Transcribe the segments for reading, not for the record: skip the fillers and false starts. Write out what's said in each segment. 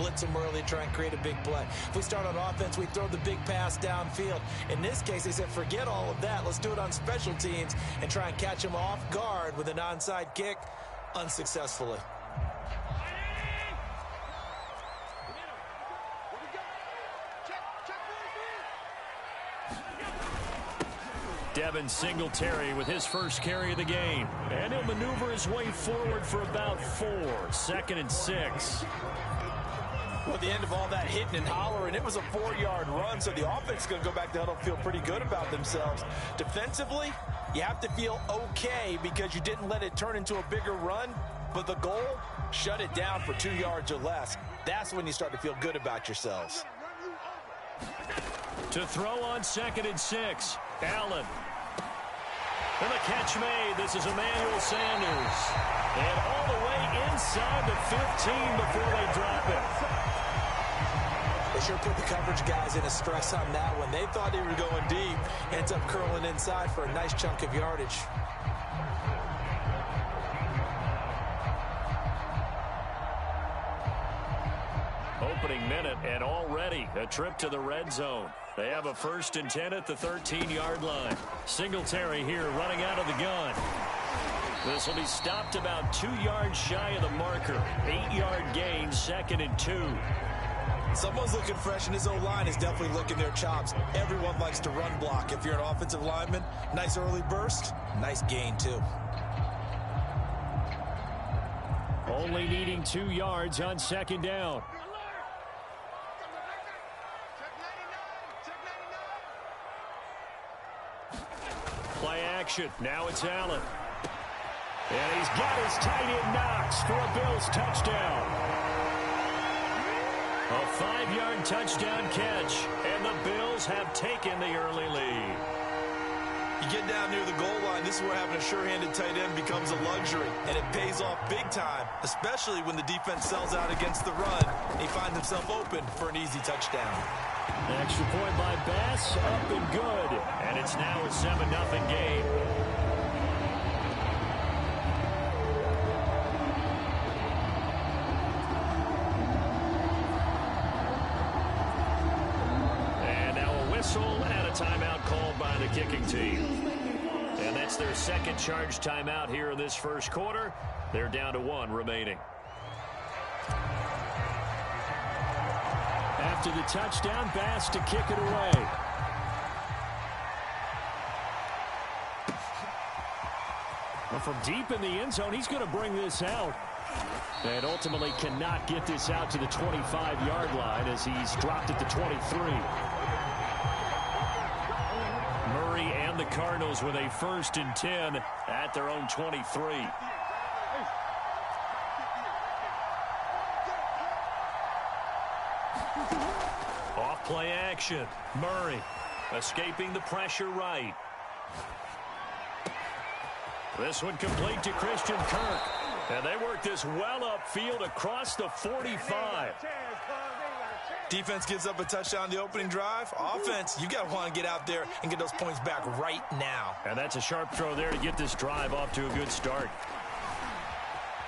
blitz them early, try and create a big play. If we start on offense, we throw the big pass downfield. In this case, they said, forget all of that. Let's do it on special teams and try and catch them off guard with an onside kick unsuccessfully. Devin Singletary with his first carry of the game. And he'll maneuver his way forward for about 4. 2nd and 6. Well, at the end of all that hitting and hollering, it was a 4-yard run, so the offense is going to go back to huddle and feel pretty good about themselves. Defensively, you have to feel okay because you didn't let it turn into a bigger run, but the goal, shut it down for 2 yards or less. That's when you start to feel good about yourselves. To throw on 2nd and 6, Allen. And the catch made. This is Emmanuel Sanders. And all the way inside the 15 before they drop it. They sure put the coverage guys in a stress on that one. They thought they were going deep. Ends up curling inside for a nice chunk of yardage. Opening minute, and already a trip to the red zone. They have a 1st and 10 at the 13-yard line. Singletary here running out of the gun. This will be stopped about 2 yards shy of the marker. 8-yard gain, 2nd and 2. Someone's looking fresh, and his O-line is definitely licking their chops. Everyone likes to run block. If you're an offensive lineman, nice early burst, nice gain too. Only needing 2 yards on 2nd down. Play action. Now it's Allen. And he's got his tight end Knox for a Bills touchdown. A 5-yard touchdown catch. And the Bills have taken the early lead. You get down near the goal line, this is where having a sure-handed tight end becomes a luxury. And it pays off big time, especially when the defense sells out against the run. He finds himself open for an easy touchdown. An extra point by Bass, up and good. And it's now a 7-0 game. And now a whistle and a timeout called by the kicking team. And that's their second charge timeout here in this first quarter. They're down to 1 remaining. After the touchdown, Bass to kick it away. Well, from deep in the end zone, he's going to bring this out. And ultimately cannot get this out to the 25-yard line as he's dropped at the 23. Murray and the Cardinals with a 1st and 10 at their own 23. Off play action. Murray escaping the pressure right. This one complete to Christian Kirk. And they work this well upfield across the 45. Defense gives up a touchdown the opening drive. Offense, you got to want to get out there and get those points back right now. And that's a sharp throw there to get this drive off to a good start.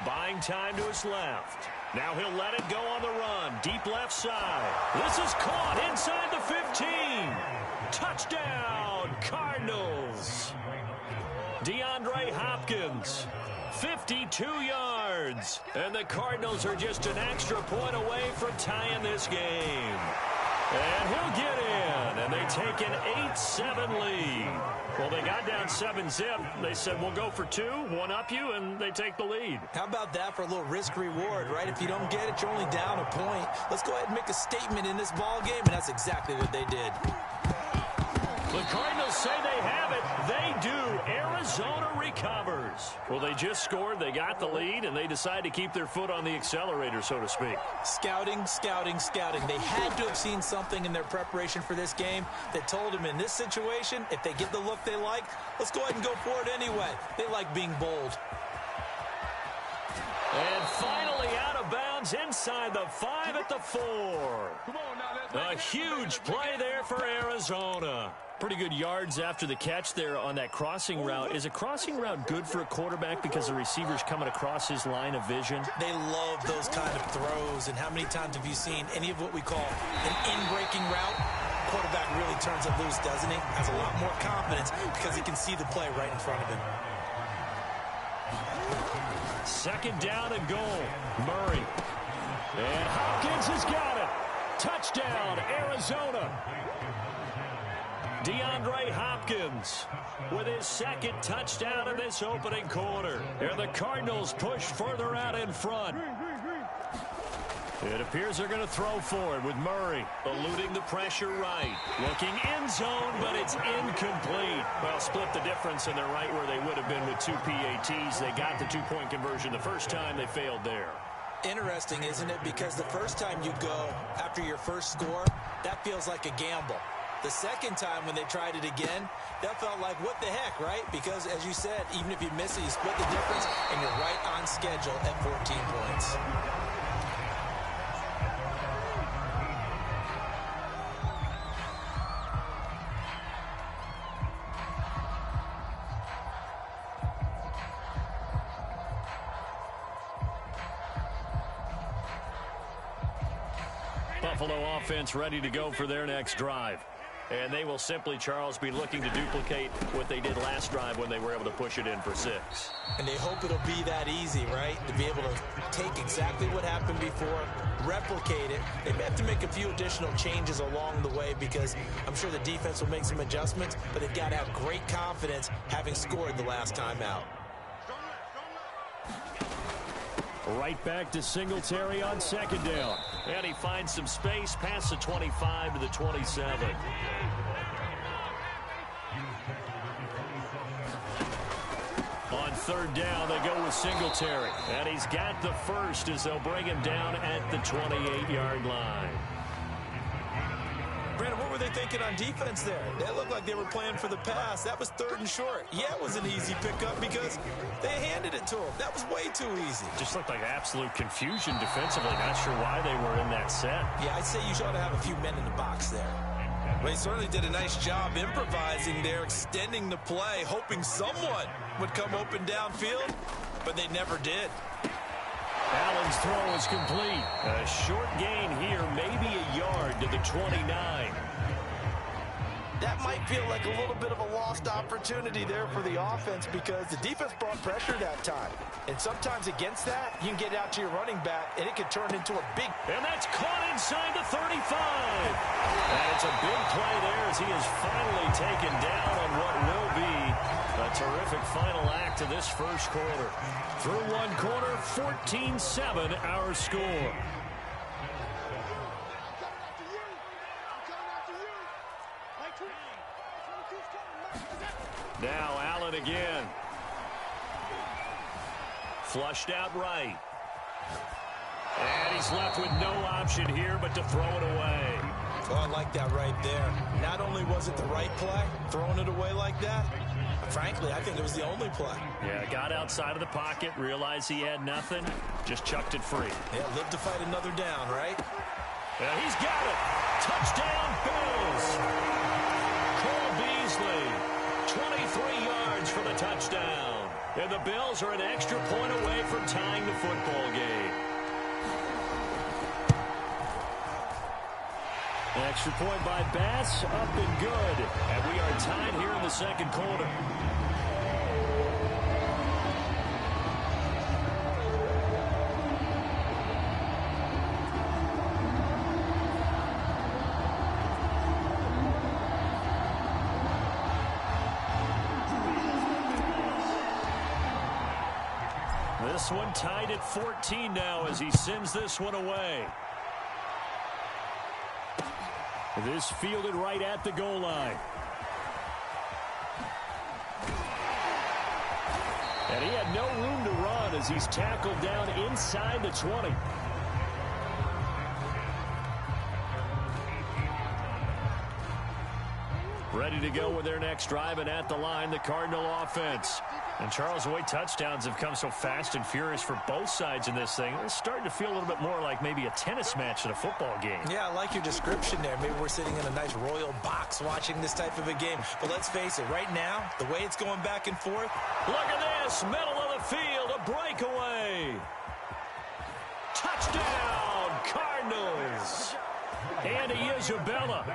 Buying time to his left. Now he'll let it go on the run. Deep left side. This is caught inside the 15. Touchdown, Cardinals. DeAndre Hopkins, 52 yards. And the Cardinals are just an extra point away from tying this game. And he'll get in. And they take an 8-7 lead. Well, they got down 7-zip. They said, we'll go for 2, 1 up you, and they take the lead. How about that for a little risk-reward, right? If you don't get it, you're only down a point. Let's go ahead and make a statement in this ball game, and that's exactly what they did. The Cardinals say they have it. They do. Arizona recovers. Well, they just scored. They got the lead, and they decide to keep their foot on the accelerator, so to speak. Scouting, scouting, scouting. They had to have seen something in their preparation for this game that told them in this situation, if they get the look they like, let's go ahead and go for it anyway. They like being bold. And finally out of bounds Hopkins inside the 5 at the 4. A huge play there for Arizona. Pretty good yards after the catch there on that crossing route. Is a crossing route good for a quarterback because the receiver's coming across his line of vision? They love those kind of throws. And how many times have you seen any of what we call an in-breaking route? Quarterback really turns it loose, doesn't he? Has a lot more confidence because he can see the play right in front of him. Second down and goal. Murray. And Hopkins has got it. Touchdown, Arizona. DeAndre Hopkins with his second touchdown in this opening quarter. And the Cardinals push further out in front. It appears they're going to throw for it with Murray eluding the pressure right. Looking end zone, but it's incomplete. Well, split the difference, and they're right where they would have been with 2 PATs. They got the two-point conversion the first time. They failed there. Interesting, isn't it? Because the first time you go after your first score, that feels like a gamble. The second time when they tried it again, that felt like, what the heck, right? Because, as you said, even if you miss it, you split the difference, and you're right on schedule at 14 points. Buffalo offense ready to go for their next drive. And they will simply, Charles, be looking to duplicate what they did last drive when they were able to push it in for 6. And they hope it'll be that easy, right? To be able to take exactly what happened before, replicate it. They may have to make a few additional changes along the way because I'm sure the defense will make some adjustments, but they've got to have great confidence having scored the last time out. Right back to Singletary on second down. And he finds some space past the 25 to the 27. On third down, they go with Singletary. And he's got the first as they'll bring him down at the 28-yard line. Brandon, what were they thinking on defense there? They looked like they were playing for the pass. That was 3rd and short. Yeah, it was an easy pickup because they handed it to him. That was way too easy. Just looked like absolute confusion defensively. Not sure why they were in that set. Yeah, I'd say you ought to have a few men in the box there. Well, he certainly did a nice job improvising there, extending the play, hoping someone would come open downfield, but they never did. Allen's throw is complete. A short gain here, maybe a yard to the 29. That might feel like a little bit of a lost opportunity there for the offense because the defense brought pressure that time. And sometimes against that, you can get out to your running back, and it can turn into a big... And that's caught inside the 35. And it's a big play there as he is finally taken down on what will be a terrific final act to this first quarter. Through one quarter, 14-7 our score. Now Allen again. Flushed out right. And he's left with no option here but to throw it away. Oh, I like that right there. Not only was it the right play, throwing it away like that, frankly, I think it was the only play. Yeah, got outside of the pocket, realized he had nothing, just chucked it free. Yeah, live to fight another down, right? Yeah, he's got it. Touchdown, Bills. Cole Beasley, 23 yards for the touchdown. And the Bills are an extra point away from tying the football game. Extra point by Bass, up and good. And we are tied here in the second quarter. This one tied at 14 now as he sends this one away. This fielded right at the goal line. And he had no room to run as he's tackled down inside the 20. Ready to go with their next drive, and at the line, the Cardinal offense. And Charles, the way touchdowns have come so fast and furious for both sides in this thing, it's starting to feel a little bit more like maybe a tennis match at a football game. Yeah, I like your description there. Maybe we're sitting in a nice royal box watching this type of a game. But let's face it, right now, the way it's going back and forth. Look at this, middle of the field, a breakaway. Touchdown, Cardinals. Andy Isabella,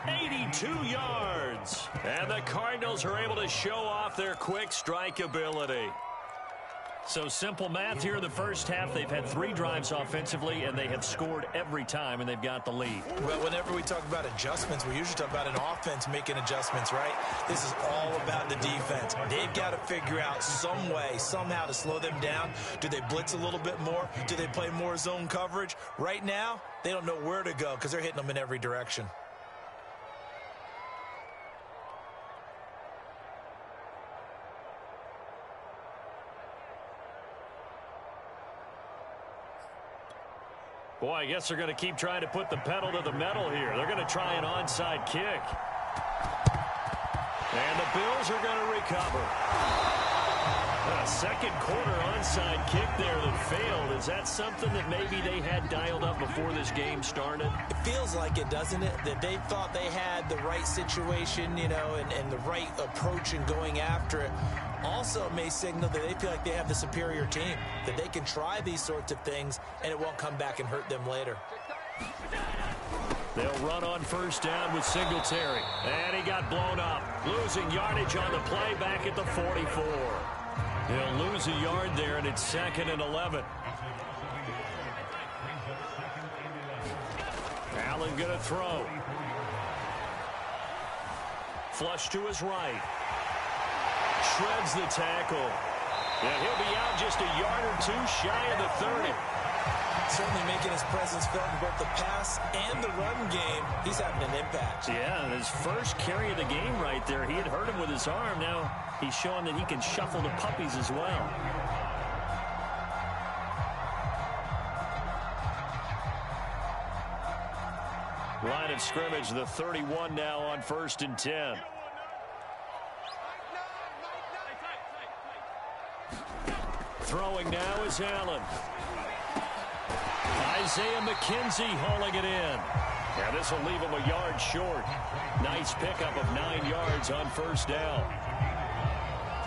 82 yards. And the Cardinals are able to show off their quick strike ability. So simple math here in the first half. They've had 3 drives offensively, and they have scored every time, and they've got the lead. Well, whenever we talk about adjustments, we usually talk about an offense making adjustments, right? This is all about the defense. They've got to figure out some way, somehow to slow them down. Do they blitz a little bit more? Do they play more zone coverage? Right now, they don't know where to go because they're hitting them in every direction. Boy, I guess they're going to keep trying to put the pedal to the metal here. They're going to try an onside kick. And the Bills are going to recover. A second quarter onside kick there that failed. Is that something that maybe they had dialed up before this game started? It feels like it, doesn't it? That they thought they had the right situation, you know, and the right approach in going after it. Also may signal that they feel like they have the superior team, that they can try these sorts of things and it won't come back and hurt them later. They'll run on first down with Singletary. And he got blown up. Losing yardage on the play back at the 44. He'll lose a yard there, and it's 2nd and 11. Allen going to throw. Flush to his right. Shreds the tackle. And he'll be out just a yard or 2 shy of the 30. Certainly making his presence felt in both the pass and the run game. He's having an impact. Yeah, his first carry of the game right there. He had hurt him with his arm. Now he's showing that he can shuffle the puppies as well. Line of scrimmage, the 31 now on 1st and 10. Throwing now is Allen. Isaiah McKenzie hauling it in. And this will leave him a yard short. Nice pickup of 9 yards on first down.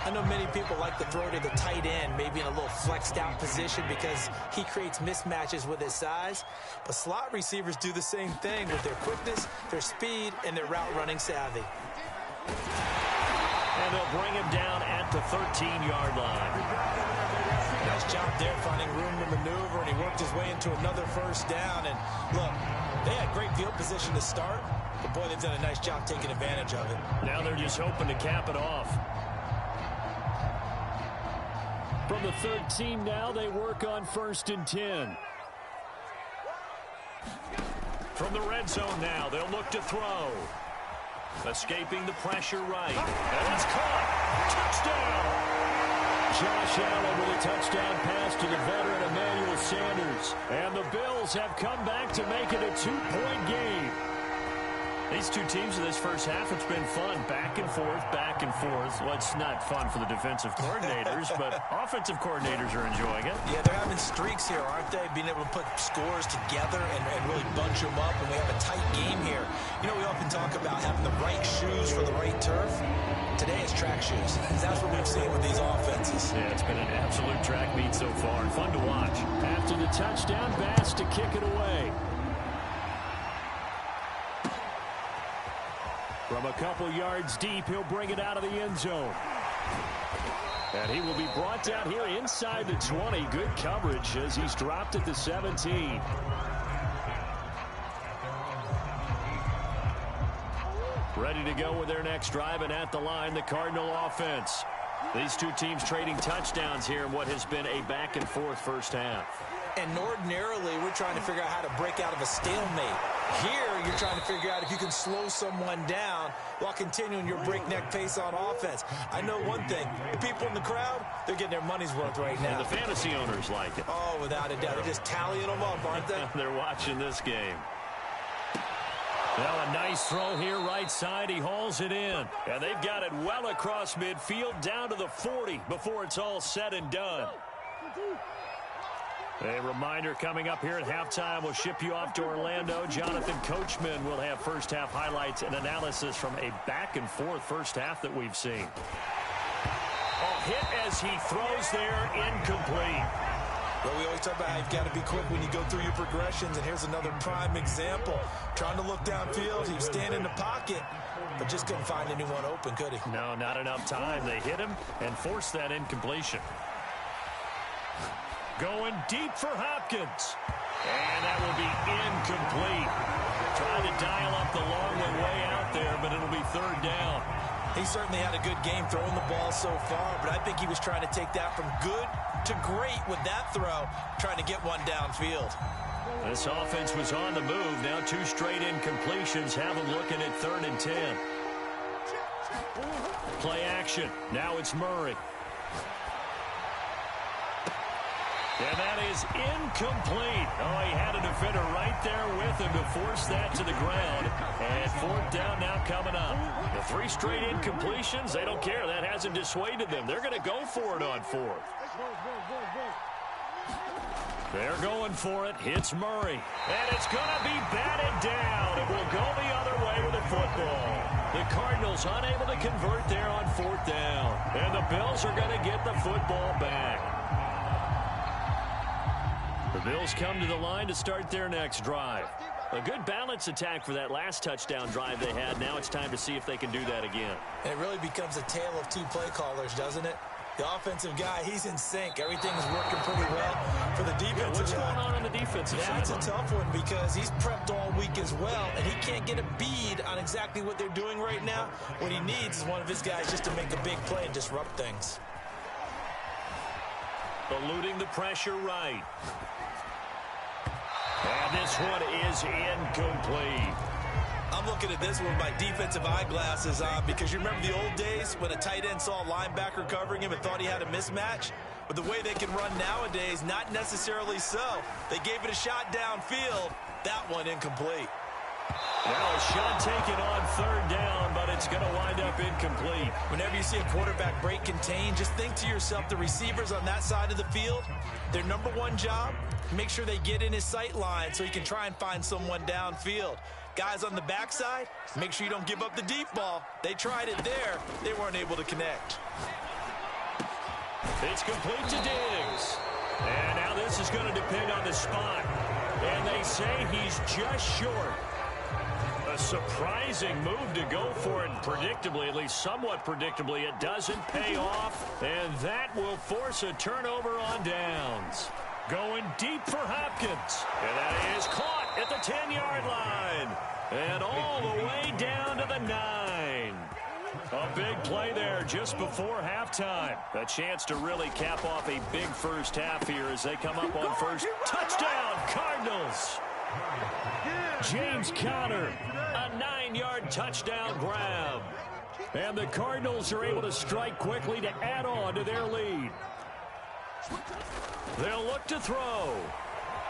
I know many people like to throw to the tight end, maybe in a little flexed out position because he creates mismatches with his size. But slot receivers do the same thing with their quickness, their speed, and their route running savvy. And they'll bring him down at the 13-yard line. Nice job there finding room to maneuver, and he worked his way into another first down. And look, they had great field position to start, but boy, they've done a nice job taking advantage of it. Now they're just hoping to cap it off. From the 13 now, they work on 1st and 10. From the red zone now, they'll look to throw. Escaping the pressure right. And it's caught. Touchdown. Josh Allen with a touchdown pass to the veteran Emmanuel Sanders. And the Bills have come back to make it a 2-point game. These two teams in this first half, it's been fun. Back and forth, back and forth. Well, it's not fun for the defensive coordinators, but offensive coordinators are enjoying it. Yeah, they're having streaks here, aren't they? Being able to put scores together and really bunch them up, and we have a tight game here. You know, we often talk about having the right shoes for the right turf. Today is track shoes. That's what we've seen with these offenses. Yeah, it's been an absolute track meet so far, and fun to watch. After the touchdown, Bass to kick it away. From a couple yards deep, he'll bring it out of the end zone. And he will be brought down here inside the 20. Good coverage as he's dropped at the 17. Ready to go with their next drive, and at the line, the Cardinal offense. These two teams trading touchdowns here in what has been a back-and-forth first half. And ordinarily, we're trying to figure out how to break out of a stalemate. Here, you're trying to figure out if you can slow someone down while continuing your breakneck pace on offense. I know one thing. The people in the crowd, they're getting their money's worth right now. And the fantasy owners like it. Oh, without a doubt. They're just tallying them up, aren't they? They're watching this game. Now a nice throw here right side. He hauls it in. And they've got it well across midfield down to the 40 before it's all said and done. A reminder coming up here at halftime. We'll ship you off to Orlando. Jonathan Coachman will have first half highlights and analysis from a back and forth first half that we've seen. Oh, hit as he throws there, incomplete. Well, we always talk about how you've got to be quick when you go through your progressions, and here's another prime example. Trying to look downfield, he was standing in the pocket, but just couldn't find anyone open, could he? No, not enough time. They hit him and forced that incompletion. Going deep for Hopkins. And that will be incomplete. Trying to dial up the long way out there, but it'll be third down. He certainly had a good game throwing the ball so far, but I think he was trying to take that from good to great with that throw, trying to get one downfield. This offense was on the move. Now 2 straight incompletions have them looking at 3rd and 10. Play action. Now it's Murray. And that is incomplete. Oh, he had a defender right there with him to force that to the ground. And 4th down now coming up. The 3 straight incompletions, they don't care. That hasn't dissuaded them. They're going to go for it on 4th. They're going for it. Hits Murray. And it's going to be batted down. It will go the other way with the football. The Cardinals unable to convert there on 4th down. And the Bills are going to get the football back. The Bills come to the line to start their next drive. A good balance attack for that last touchdown drive they had. Now it's time to see if they can do that again. And it really becomes a tale of 2 play callers, doesn't it? The offensive guy, he's in sync. Everything is working pretty well for the defensive what's going on the defensive side? That's a tough one because he's prepped all week as well, and he can't get a bead on exactly what they're doing right now. What he needs is one of his guys just to make a big play and disrupt things. Eluding the pressure right. And this one is incomplete. I'm looking at this with my defensive eyeglasses on because you remember the old days when a tight end saw a linebacker covering him and thought he had a mismatch? But the way they can run nowadays, not necessarily so. They gave it a shot downfield. That one incomplete. Now a shot taken on 3rd down, but it's going to wind up incomplete. Whenever you see a quarterback break contain, just think to yourself, the receivers on that side of the field, their number 1 job, make sure they get in his sight line so he can try and find someone downfield. Guys on the backside, make sure you don't give up the deep ball. They tried it there. They weren't able to connect. It's complete to Diggs. And now this is going to depend on the spot. And they say he's just short. A surprising move to go for it. Predictably, at least somewhat predictably, it doesn't pay off. And that will force a turnover on downs. Going deep for Hopkins. And that is caught at the 10-yard line. And all the way down to the 9. A big play there just before halftime. A chance to really cap off a big first half here as they come up on first. Touchdown, Cardinals. James Conner, a 9-yard touchdown grab. And the Cardinals are able to strike quickly to add on to their lead. They'll look to throw.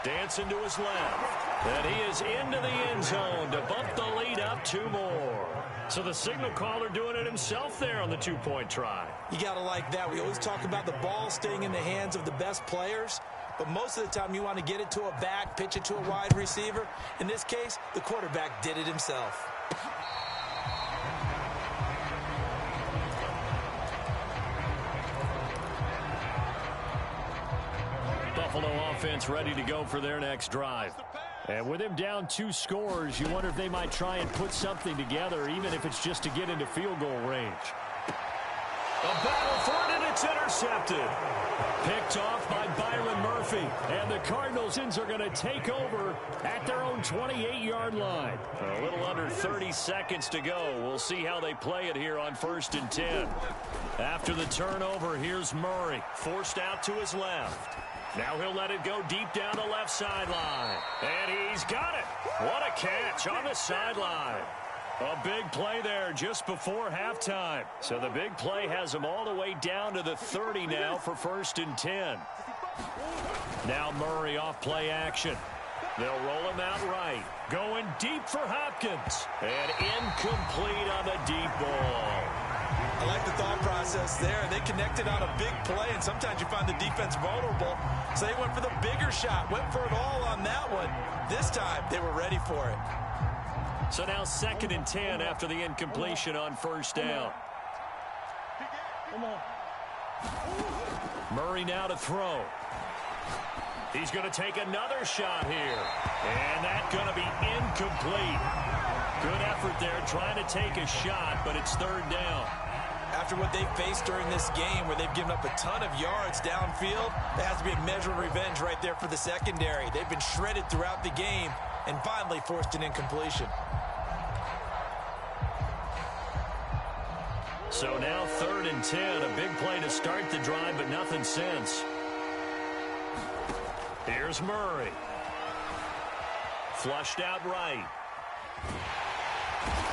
Dancing to his left. And he is into the end zone to bump the lead up 2 more. So the signal caller doing it himself there on the 2-point try. You got to like that. We always talk about the ball staying in the hands of the best players. But most of the time you want to get it to a back, pitch it to a wide receiver. In this case, the quarterback did it himself. Buffalo offense ready to go for their next drive. And with him down 2 scores, you wonder if they might try and put something together, even if it's just to get into field goal range. A battle for it, and it's intercepted. Picked off by Byron Murphy. And the Cardinals are going to take over at their own 28-yard line. A little under 30 seconds to go. We'll see how they play it here on 1st and 10. After the turnover, here's Murray. Forced out to his left. Now he'll let it go deep down the left sideline. And he's got it. What a catch on the sideline. A big play there just before halftime. So the big play has them all the way down to the 30 now for 1st and 10. Now Murray off play action. They'll roll him out right. Going deep for Hopkins. And incomplete on the deep ball. I like the thought process there. They connected on a big play, and sometimes you find the defense vulnerable. So they went for the bigger shot, went for it all on that one. This time, they were ready for it. So now 2nd and 10 after the incompletion on first down. Murray now to throw. He's going to take another shot here. And that's going to be incomplete. Good effort there trying to take a shot, but it's 3rd down. After what they've faced during this game where they've given up a ton of yards downfield, there has to be a measure of revenge right there for the secondary. They've been shredded throughout the game and finally forced an incompletion. So now 3rd and 10, a big play to start the drive, but nothing since. Here's Murray. Flushed out right.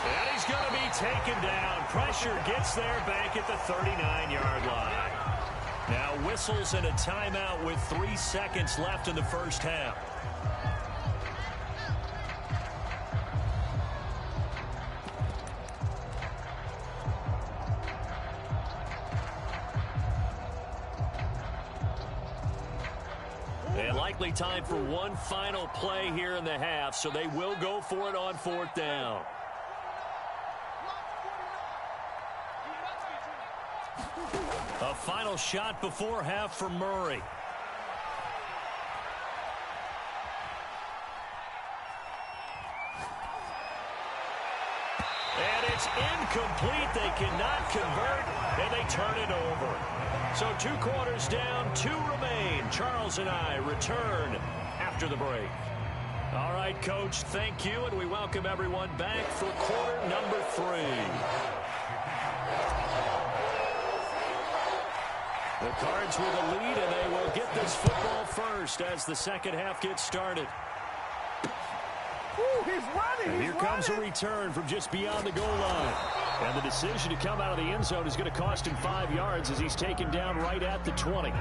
And he's going to be taken down. Pressure gets there back at the 39-yard line. Now whistles and a timeout with 3 seconds left in the first half. And likely time for one final play here in the half, so they will go for it on 4th down. A final shot before half for Murray. And it's incomplete. They cannot convert, and they turn it over. So 2 quarters down, 2 remain. Charles and I return after the break. All right, Coach, thank you, and we welcome everyone back for quarter number 3. The Cards with a lead, and they will get this football first as the second half gets started. Ooh, he's running. And here comes a return from just beyond the goal line. And the decision to come out of the end zone is going to cost him 5 yards as he's taken down right at the 20.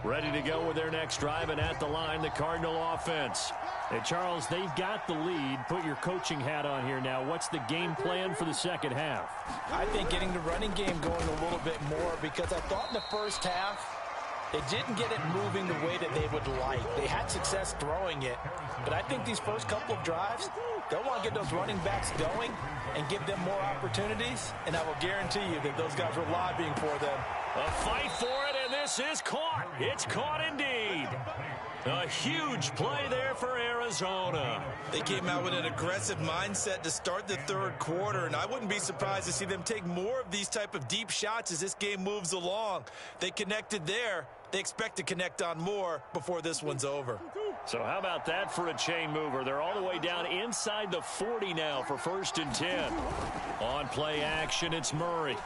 Ready to go with their next drive, and at the line, the Cardinal offense. Hey, Charles, they've got the lead. Put your coaching hat on here now. What's the game plan for the second half? I think getting the running game going a little bit more, because I thought in the first half they didn't get it moving the way that they would like. They had success throwing it, but I think these first couple of drives, they'll want to get those running backs going and give them more opportunities, and I will guarantee you that those guys were lobbying for them. A fight for it, and this is caught. It's caught indeed. A huge play there for Arizona. They came out with an aggressive mindset to start the third quarter, and I wouldn't be surprised to see them take more of these type of deep shots as this game moves along. They connected there. They expect to connect on more before this one's over. So how about that for a chain mover? They're all the way down inside the 40 now for 1st and 10. On play action, it's Murray.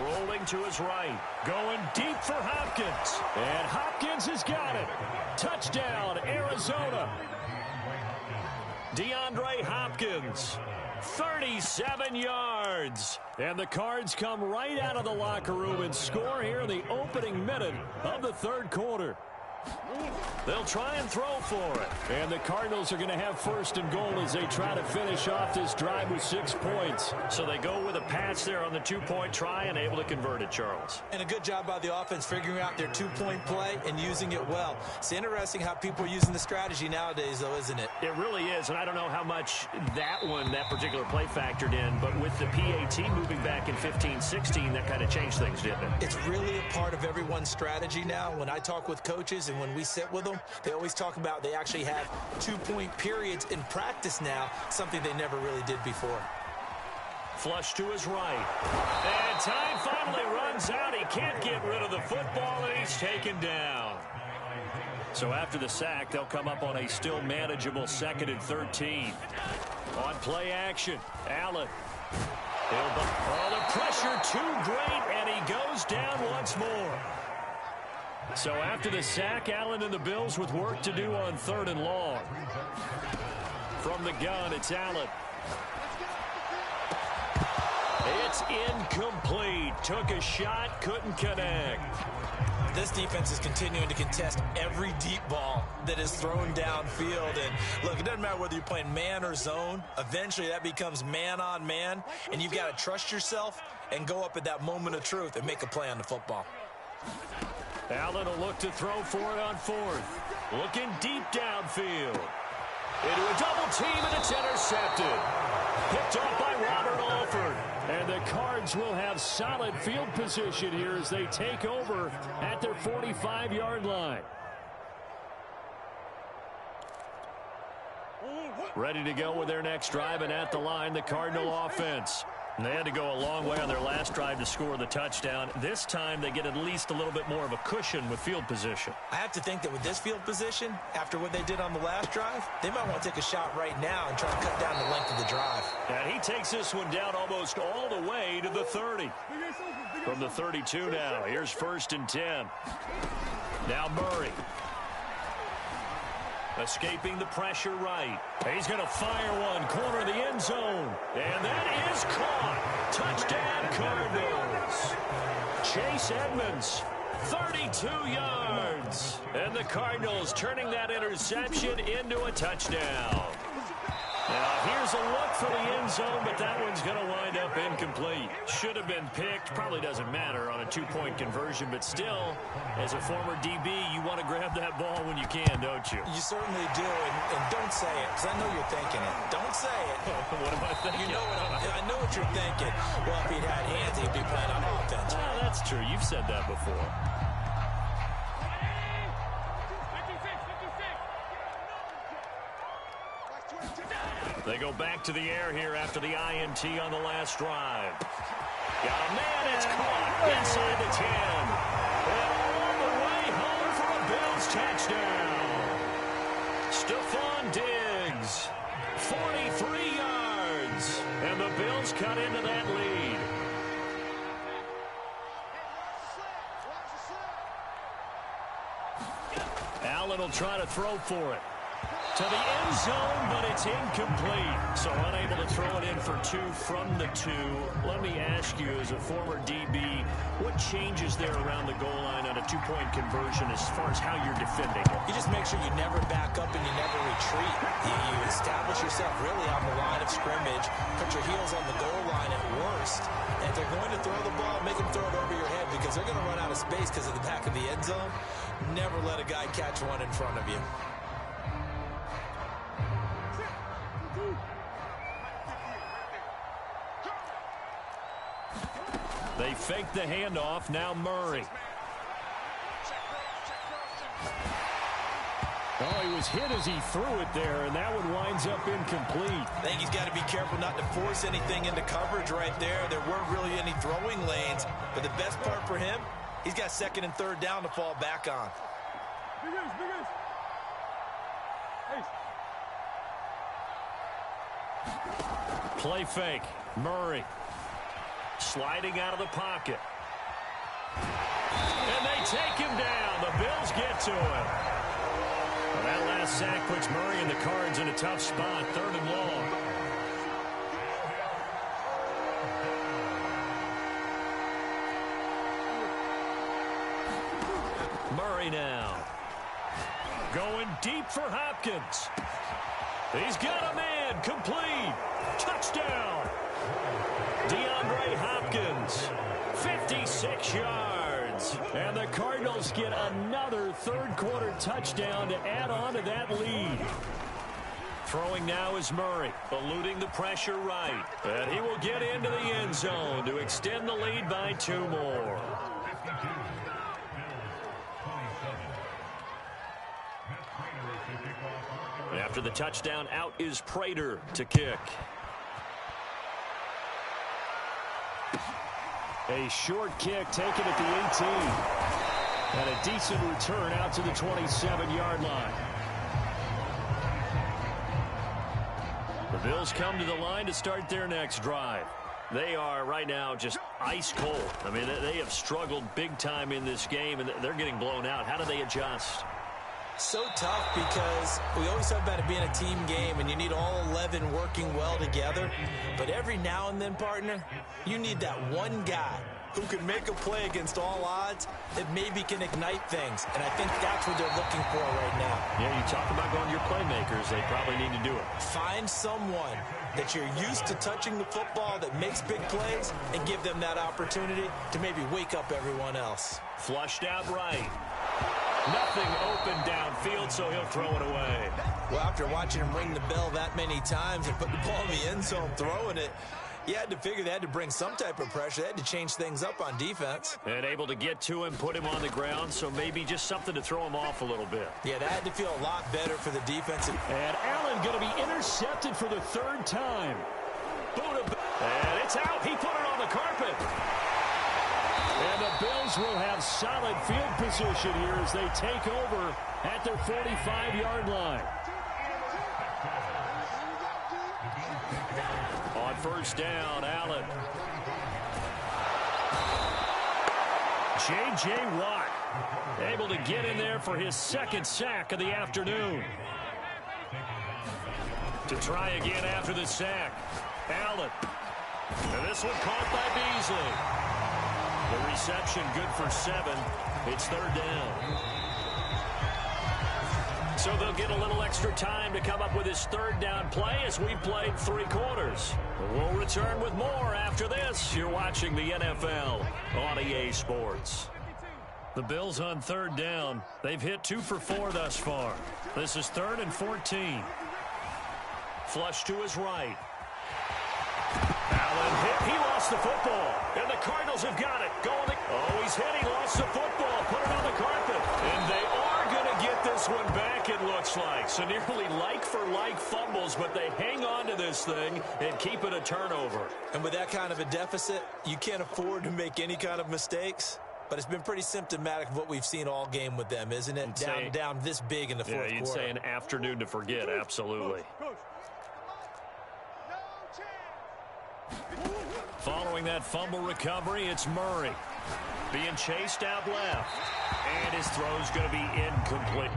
Rolling to his right. Going deep for Hopkins. And Hopkins has got it. Touchdown, Arizona. DeAndre Hopkins. 37 yards. And the Cards come right out of the locker room and score here in the opening minute of the third quarter. They'll try and throw for it. And the Cardinals are going to have 1st and goal as they try to finish off this drive with 6 points. So they go with a pass there on the 2-point try and able to convert it, Charles. And a good job by the offense figuring out their 2-point play and using it well. It's interesting how people are using the strategy nowadays, though, isn't it? It really is, and I don't know how much that particular play factored in, but with the PAT moving back in 15-16, that kind of changed things, didn't it? It's really a part of everyone's strategy now. When I talk with coaches and when we sit with them, they always talk about they actually have 2-point periods in practice now, something they never really did before. Flush to his right. And time finally runs out. He can't get rid of the football, and he's taken down. So after the sack, they'll come up on a still manageable 2nd and 13. On play action, Allen. The too great, and he goes down once more. So after the sack, Allen and the Bills with work to do on 3rd and long. From the gun, it's Allen. It's incomplete. Took a shot, couldn't connect. This defense is continuing to contest every deep ball that is thrown downfield. And look, it doesn't matter whether you're playing man or zone. Eventually, that becomes man on man. And you've got to trust yourself and go up at that moment of truth and make a play on the football. Allen will look to throw for it on 4th. Looking deep downfield. Into a double team, and it's intercepted. Picked off by Robert Alford. And the Cards will have solid field position here as they take over at their 45-yard line. Ready to go with their next drive, and at the line, the Cardinal offense. And they had to go a long way on their last drive to score the touchdown. This time, they get at least a little bit more of a cushion with field position. I have to think that with this field position, after what they did on the last drive, they might want to take a shot right now and try to cut down the length of the drive. And he takes this one down almost all the way to the 30. From the 32 now, here's 1st and 10. Now Murray. Escaping the pressure right. He's going to fire one, corner of the end zone. And that is caught. Touchdown, Cardinals. Chase Edmonds, 32 yards. And the Cardinals turning that interception into a touchdown. Now, here's a look for the end zone, but that one's going to wind up incomplete. Should have been picked. Probably doesn't matter on a 2-point conversion, but still, as a former DB, you want to grab that ball when you can, don't you? You certainly do, and don't say it, because I know you're thinking it. Don't say it. What am I thinking? You know I know what you're thinking. Well, if he'd had hands, he'd be playing on offense. Oh, that's true. You've said that before. They go back to the air here after the INT on the last drive. Got a man, it's caught inside the 10. And all the way home for a Bills touchdown. Stephon Diggs, 43 yards. And the Bills cut into that lead. Allen will try to throw for it. To the end zone, but it's incomplete. So unable to throw it in for 2 from the 2. Let me ask you, as a former DB, what changes there around the goal line on a 2-point conversion as far as how you're defending it? You just make sure you never back up and you never retreat. You establish yourself really on the line of scrimmage, put your heels on the goal line at worst. And if they're going to throw the ball, make them throw it over your head because they're going to run out of space because of the back of the end zone. Never let a guy catch one in front of you. They fake the handoff. Now Murray. Oh, he was hit as he threw it there, and that one winds up incomplete. I think he's got to be careful not to force anything into coverage right there. There weren't really any throwing lanes, but the best part for him, he's got 2nd and 3rd down to fall back on. Play fake. Murray. Sliding out of the pocket. And they take him down. The Bills get to him. Well, that last sack puts Murray and the Cards in a tough spot. 3rd and long. Murray now. Going deep for Hopkins. He's got a man. Complete. Touchdown. DeAndre Hopkins, 56 yards. And the Cardinals get another 3rd quarter touchdown to add on to that lead. Throwing now is Murray, eluding the pressure right. And he will get into the end zone to extend the lead by 2 more. After the touchdown, out is Prater to kick. A short kick taken at the 18. And a decent return out to the 27-yard line. The Bills come to the line to start their next drive. They are right now just ice cold. I mean, they have struggled big time in this game, and they're getting blown out. How do they adjust? So tough because we always talk about it being a team game and you need all 11 working well together. But every now and then, partner, you need that one guy who can make a play against all odds that maybe can ignite things. And I think that's what they're looking for right now. Yeah, you talk about going to your playmakers. They probably need to do it. Find someone that you're used to touching the football that makes big plays and give them that opportunity to maybe wake up everyone else. Flushed out right. Nothing open downfield, so he'll throw it away. Well, after watching him ring the bell that many times and put the ball in the end zone throwing it, you had to figure they had to bring some type of pressure. They had to change things up on defense. And able to get to him, put him on the ground, so maybe just something to throw him off a little bit. Yeah, that had to feel a lot better for the defense. And Allen going to be intercepted for the third time. And it's out. He put it on the carpet. And the Bills will have solid field position here as they take over at their 45-yard line. On first down, Allen. J.J. Watt able to get in there for his second sack of the afternoon. To try again after the sack. Allen. And this one caught by Beasley. The reception good for 7. It's third down. So they'll get a little extra time to come up with his third down play as we've played 3 quarters. We'll return with more after this. You're watching the NFL on EA Sports. The Bills on third down. They've hit 2 for 4 thus far. This is 3rd and 14. Flush to his right. Allen hit. He lost the football. And the Cardinals have got it. He's hit. He lost the football. Put it on the carpet. And they are going to get this one back, it looks like. So nearly like-for-like fumbles, but they hang on to this thing and keep it a turnover. And with that kind of a deficit, you can't afford to make any kind of mistakes. But it's been pretty symptomatic of what we've seen all game with them, isn't it? Down this big in the fourth quarter. Yeah, you'd say an afternoon to forget. Absolutely. Following that fumble recovery, it's Murray being chased out left. And his throw's going to be incomplete.